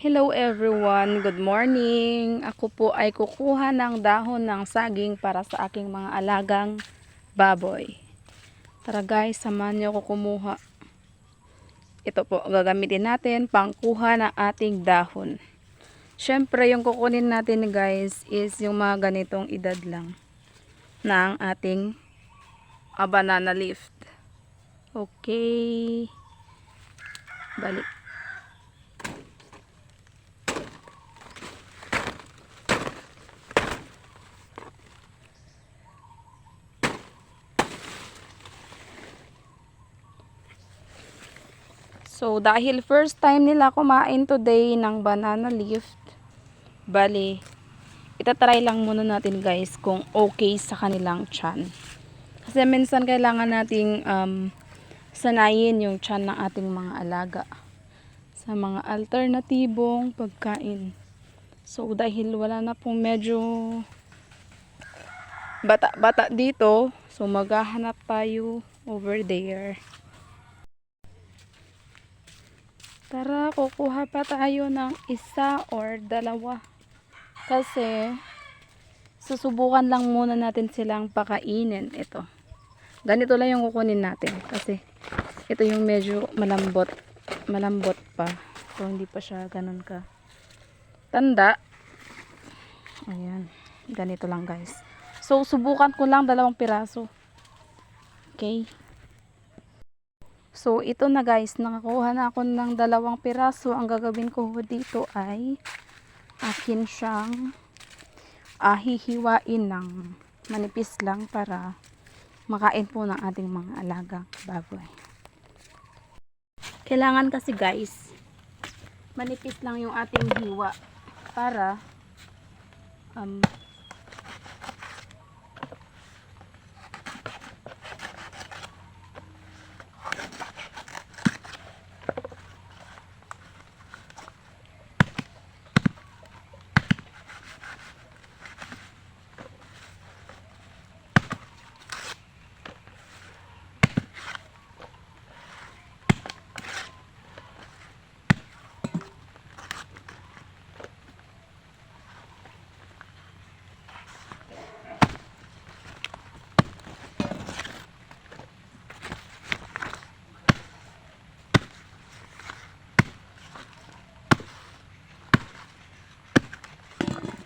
Hello everyone, good morning. Ako po ay kukuha ng dahon ng saging para sa aking mga alagang baboy. Tara guys, samahan niyo ako kumuha. Ito po, gagamitin natin pangkuha ng ating dahon. Syempre, yung kukunin natin guys is yung mga ganitong edad lang ng ating banana leaf. Okay. Balik. So, dahil first time nila kumain today ng banana leaf, bali, itatry lang muna natin guys kung okay sa kanilang tiyan. Kasi minsan kailangan nating sanayin yung tiyan ng ating mga alaga sa mga alternatibong pagkain. So, dahil wala na pong medyo bata-bata dito, so maghahanap tayo over there. Tara, kukuha pa tayo ng isa or dalawa. Kasi, susubukan lang muna natin silang pakainin. Ito. Ganito lang yung kukunin natin. Kasi, ito yung medyo malambot. Malambot pa. So, hindi pa siya ganun ka tanda. Ayan. Ganito lang guys. So, subukan ko lang 2 piraso. Okay. So, ito na guys, nakakuha na ako ng 2 piraso. Ang gagawin ko dito ay akin siyang hihiwain ng manipis lang para makain po ng ating mga alagang baboy. Kailangan kasi guys, manipis lang yung ating hiwa para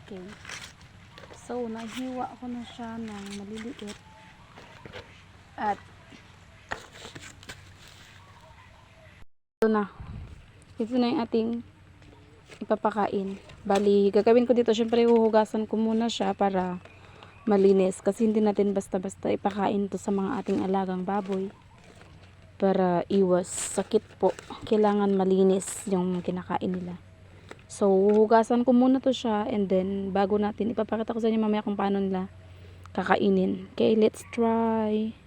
okay. So, nahiwa ko na siya ng maliliit. At ito na. Ito na yung ating ipapakain. Bali, gagawin ko dito, syempre huhugasan ko muna siya para malinis. Kasi hindi natin basta-basta ipakain to sa mga ating alagang baboy. Para iwas sakit po. Kailangan malinis yung kinakain nila. So, huhugasan ko muna to siya and then bago natin, ipapakita ko sa inyo mamaya kung paano nila kakainin. Okay, let's try.